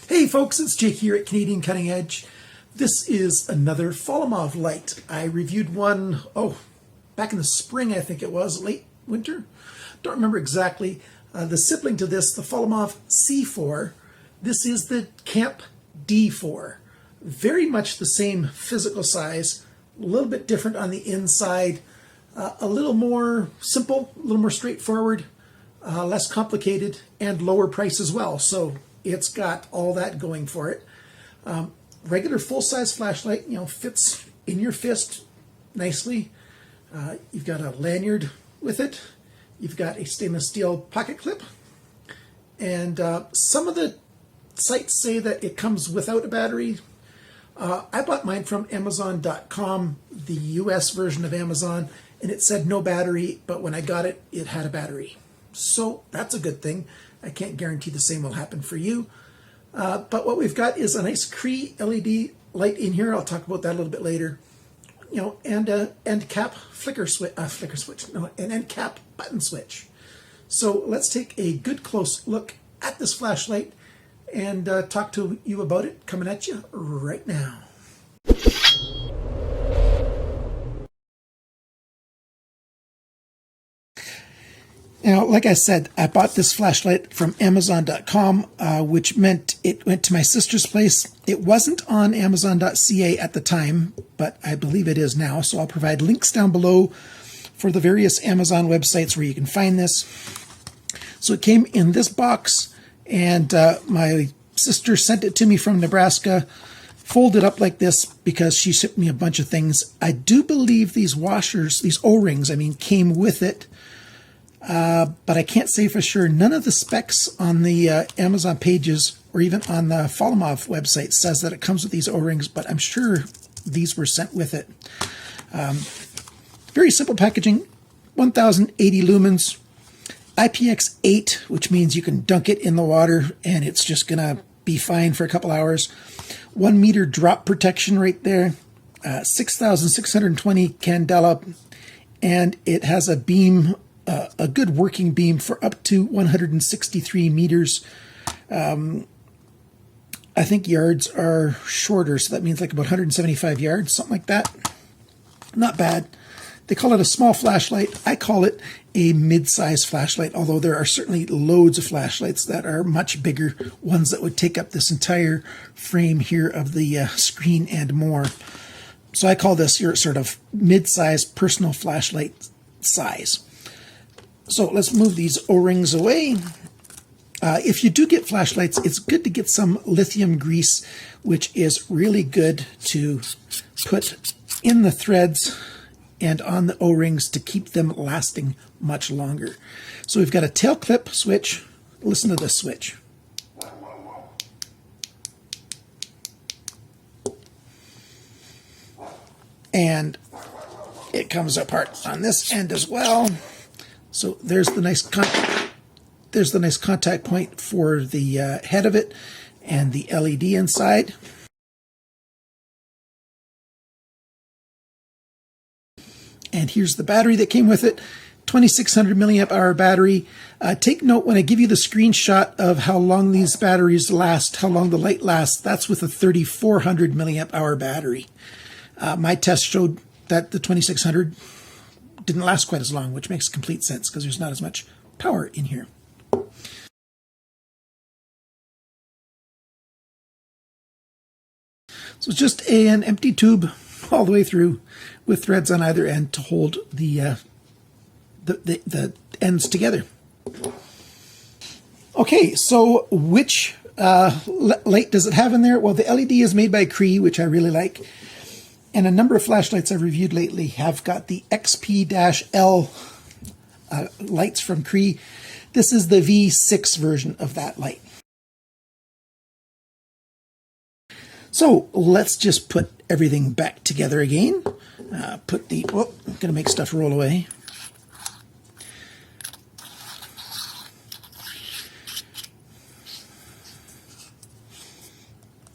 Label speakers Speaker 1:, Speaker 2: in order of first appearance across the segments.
Speaker 1: Hey folks, it's Jake here at Canadian Cutting Edge. This is another Folomov light. I reviewed one, back in the spring I think it was, late winter. Don't remember exactly. The sibling to this, the Folomov C4, this is the Camp D4. Very much the same physical size, a little bit different on the inside, a little more simple, a little more straightforward, less complicated, and lower price as well. So it's got all that going for it. Regular full-size flashlight, fits in your fist nicely. You've got a lanyard with it. You've got a stainless steel pocket clip. And some of the sites say that it comes without a battery. I bought mine from Amazon.com, the US version of Amazon, and it said no battery, but when I got it, it had a battery. So that's a good thing. I can't guarantee the same will happen for you. But what we've got is a nice Cree LED light in here. I'll talk about that a little bit later. And a end cap an end cap button switch. So let's take a good close look at this flashlight and talk to you about it, coming at you right now. Now, like I said, I bought this flashlight from Amazon.com, which meant it went to my sister's place. It wasn't on Amazon.ca at the time, but I believe it is now. So I'll provide links down below for the various Amazon websites where you can find this. So it came in this box, and my sister sent it to me from Nebraska, folded up like this because she shipped me a bunch of things. I do believe these washers, these O-rings, came with it. But I can't say for sure. None of the specs on the Amazon pages or even on the Folomov website says that it comes with these O-rings, but I'm sure these were sent with it. Very simple packaging, 1080 lumens, IPX8, which means you can dunk it in the water and it's just going to be fine for a couple hours. 1 meter drop protection right there, 6,620 candela, and it has a beam, a good working beam for up to 163 meters. I think yards are shorter, so that means like about 175 yards, something like that. Not bad. They call it a small flashlight. I call it a mid-size flashlight, although there are certainly loads of flashlights that are much bigger, ones that would take up this entire frame here of the screen and more. So I call this your sort of mid-size personal flashlight size. So let's move these O-rings away. If you do get flashlights, it's good to get some lithium grease, which is really good to put in the threads and on the O-rings to keep them lasting much longer. So we've got a tail clip switch. Listen to this switch. And it comes apart on this end as well. So there's the nice contact point for the head of it and the LED inside. And here's the battery that came with it, 2600 milliamp hour battery. Take note when I give you the screenshot of how long these batteries last, how long the light lasts, that's with a 3400 milliamp hour battery. My test showed that the 2600 didn't last quite as long, which makes complete sense because there's not as much power in here. So it's just an empty tube all the way through with threads on either end to hold the ends together. Okay, so which light does it have in there? Well, the LED is made by Cree, which I really like. And a number of flashlights I've reviewed lately have got the XP-L lights from Cree. This is the V6 version of that light. So let's just put everything back together again. I'm going to make stuff roll away.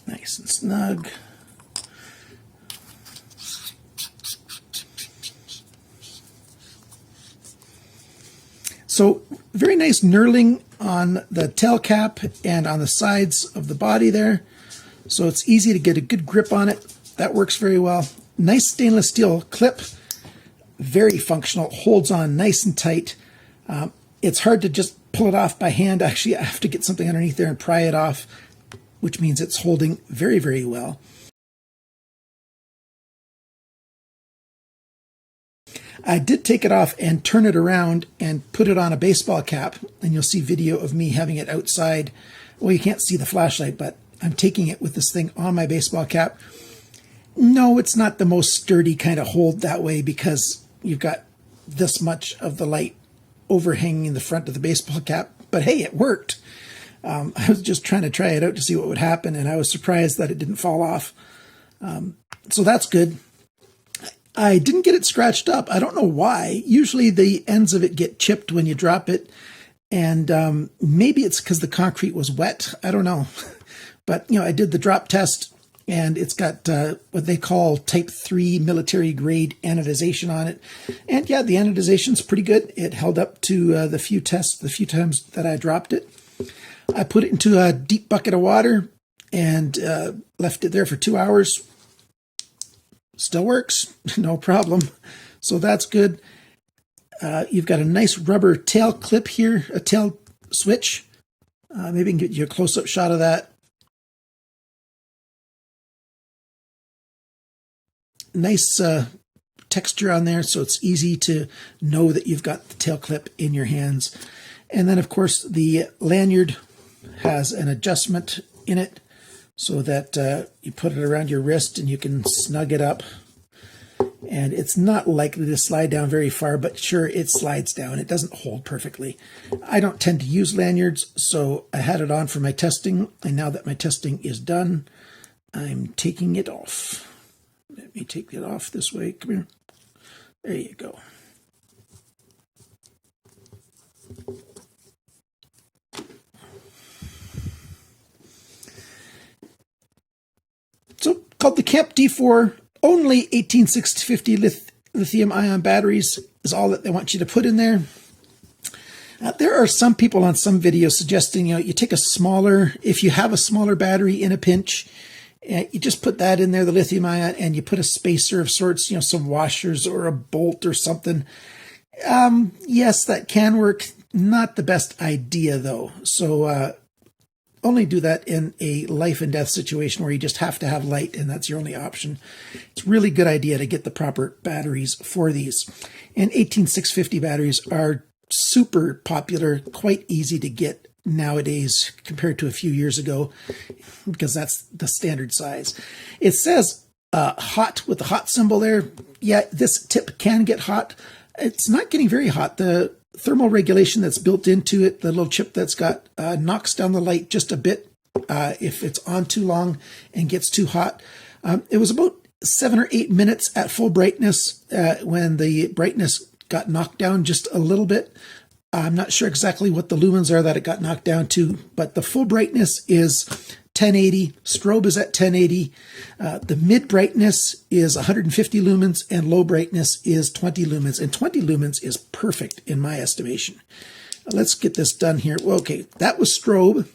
Speaker 1: Nice and snug. So very nice knurling on the tail cap and on the sides of the body there. So it's easy to get a good grip on it. That works very well. Nice stainless steel clip. Very functional. Holds on nice and tight. It's hard to just pull it off by hand. Actually, I have to get something underneath there and pry it off, which means it's holding very, very well. I did take it off and turn it around and put it on a baseball cap, and you'll see video of me having it outside. Well, you can't see the flashlight, but I'm taking it with this thing on my baseball cap. No, it's not the most sturdy kind of hold that way because you've got this much of the light overhanging the front of the baseball cap. But hey, it worked. I was just trying to try it out to see what would happen, and I was surprised that it didn't fall off. So that's good. I didn't get it scratched up. I don't know why. Usually the ends of it get chipped when you drop it, and maybe it's because the concrete was wet. I don't know. But, I did the drop test, and it's got what they call type 3 military grade anodization on it. And yeah, the anodization's pretty good. It held up to the few times that I dropped it. I put it into a deep bucket of water and left it there for 2 hours. Still works, no problem. So that's good. You've got a nice rubber tail clip here, a tail switch. Maybe I can get you a close-up shot of that. Nice texture on there, so it's easy to know that you've got the tail clip in your hands. And then, of course, the lanyard has an adjustment in it so that you put it around your wrist and you can snug it up. And it's not likely to slide down very far, but sure, it slides down. It doesn't hold perfectly. I don't tend to use lanyards, so I had it on for my testing. And now that my testing is done, I'm taking it off. Let me take it off this way. Come here. There you go. So, called the Camp D4, only 18650 lithium-ion batteries is all that they want you to put in there. There are some people on some videos suggesting, you take a smaller, if you have a smaller battery in a pinch, you just put that in there, the lithium-ion, and you put a spacer of sorts, some washers or a bolt or something. Yes, that can work. Not the best idea, though. So, only do that in a life and death situation where you just have to have light and that's your only option. It's a really good idea to get the proper batteries for these. And 18650 batteries are super popular, quite easy to get nowadays compared to a few years ago because that's the standard size. It says hot with the hot symbol there. Yeah, this tip can get hot. It's not getting very hot. The thermal regulation that's built into it, the little chip that's got, knocks down the light just a bit if it's on too long and gets too hot. It was about 7 or 8 minutes at full brightness when the brightness got knocked down just a little bit. I'm not sure exactly what the lumens are that it got knocked down to, but the full brightness is 1080. Strobe is at 1080. The mid brightness is 150 lumens and low brightness is 20 lumens. And 20 lumens is perfect in my estimation. Let's get this done here. Well, okay, that was strobe.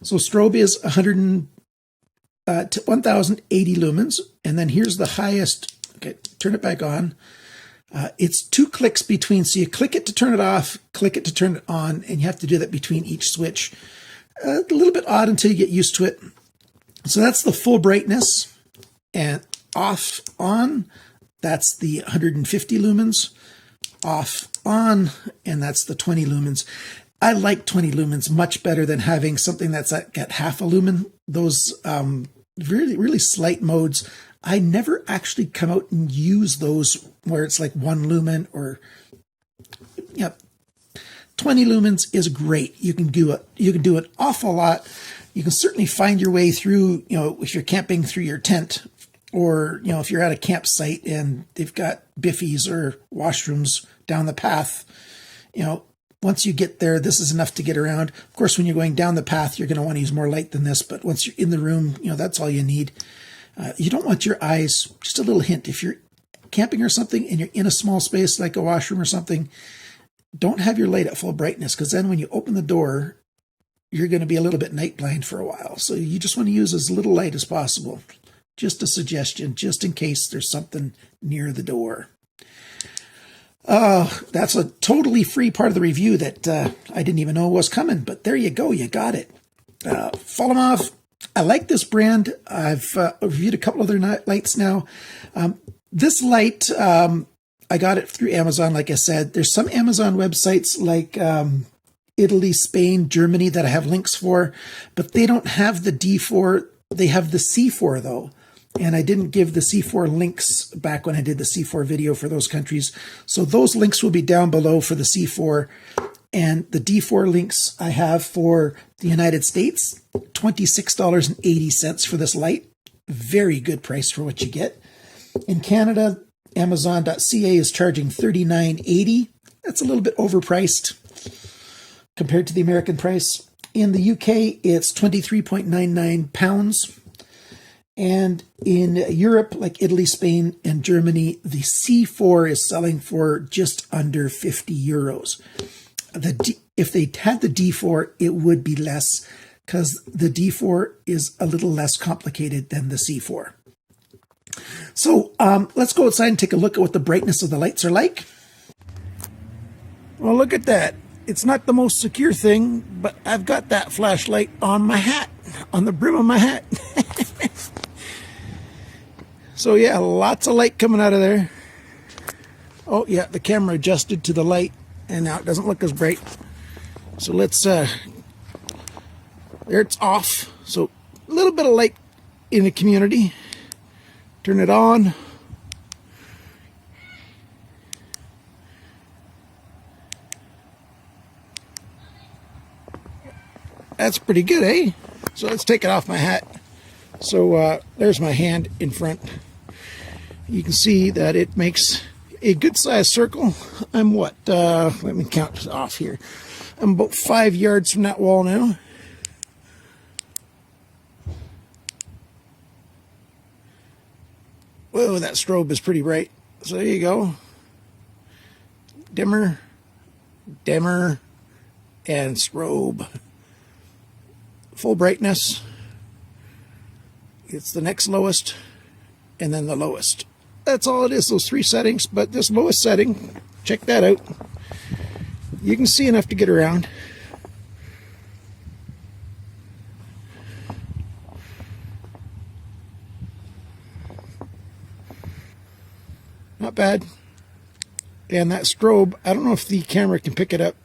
Speaker 1: So strobe is 1080 lumens. And then here's the highest. Okay, turn it back on. It's 2 clicks between. So you click it to turn it off, click it to turn it on, and you have to do that between each switch. A little bit odd until you get used to it. So that's the full brightness. And off, on, that's the 150 lumens. Off, on, and that's the 20 lumens. I like 20 lumens much better than having something that's got half a lumen. Those really, really slight modes, I never actually come out and use those where it's like 1 lumen or, 20 lumens is great. You can do an awful lot. You can certainly find your way through, if you're camping through your tent or, if you're at a campsite and they've got biffies or washrooms down the path, once you get there, this is enough to get around. Of course, when you're going down the path, you're going to want to use more light than this, but once you're in the room, that's all you need. You don't want your eyes, just a little hint, if you're camping or something and you're in a small space like a washroom or something, don't have your light at full brightness, because then when you open the door, you're going to be a little bit night blind for a while. So you just want to use as little light as possible. Just a suggestion, just in case there's something near the door. That's a totally free part of the review that I didn't even know was coming, but there you go, you got it. Folomov, I like this brand. I've reviewed a couple other lights now. This light, I got it through Amazon, like I said. There's some Amazon websites like Italy, Spain, Germany that I have links for, but they don't have the D4. They have the C4 though. And I didn't give the C4 links back when I did the C4 video for those countries. So those links will be down below for the C4. And the D4 links I have for the United States, $26.80 for this light. Very good price for what you get. In Canada, Amazon.ca is charging $39.80. That's a little bit overpriced compared to the American price. In the UK, it's £23.99. And in Europe, like Italy, Spain, and Germany, the C4 is selling for just under 50 euros. If they had the D4, it would be less, because the D4 is a little less complicated than the C4. So let's go outside and take a look at what the brightness of the lights are like. Well, look at that. It's not the most secure thing, but I've got that flashlight on my hat, on the brim of my hat. So yeah, lots of light coming out of there. Oh yeah, the camera adjusted to the light, and now it doesn't look as bright. So let's, there it's off. So a little bit of light in the community. Turn it on. That's pretty good, eh? So let's take it off my hat. So there's my hand in front. You can see that it makes a good sized circle. I'm what? Let me count off here. I'm about 5 yards from that wall now. Whoa, that strobe is pretty bright. So there you go. Dimmer, dimmer, and strobe. Full brightness. It's the next lowest, and then the lowest. That's all it is, those three settings. But this lowest setting, check that out. You can see enough to get around. Not bad. And that strobe, I don't know if the camera can pick it up.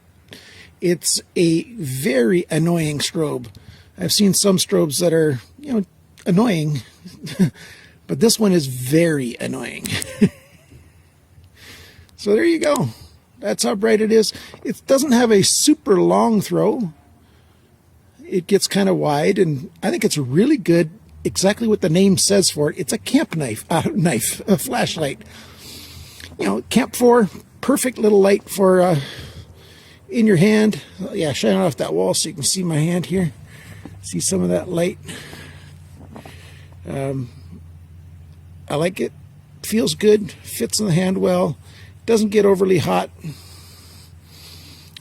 Speaker 1: It's a very annoying strobe. I've seen some strobes that are, annoying, but this one is very annoying. So there you go. That's how bright it is. It doesn't have a super long throw. It gets kind of wide, and I think it's really good. Exactly what the name says for it. It's a camp a flashlight. Camp 4, perfect little light for in your hand. Yeah, shine off that wall so you can see my hand here. See some of that light. I like it. Feels good. Fits in the hand well. Doesn't get overly hot.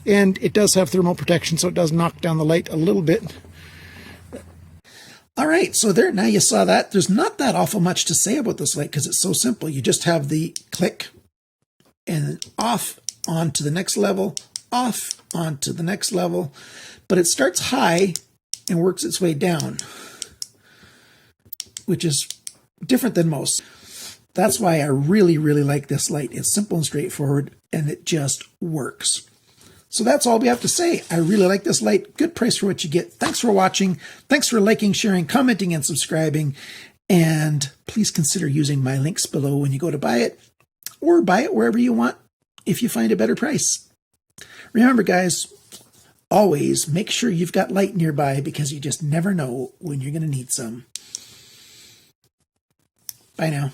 Speaker 1: And it does have thermal protection, so it does knock down the light a little bit. All right, so there, now you saw that. There's not that awful much to say about this light because it's so simple. You just have the click and off on to the next level, off on to the next level. But it starts high and works its way down, which is different than most. That's why I really, really like this light. It's simple and straightforward, and it just works. So that's all we have to say. I really like this light. Good price for what you get. Thanks for watching. Thanks for liking, sharing, commenting, and subscribing. And please consider using my links below when you go to buy it, or buy it wherever you want if you find a better price. Remember, guys, always make sure you've got light nearby, because you just never know when you're going to need some. Bye now.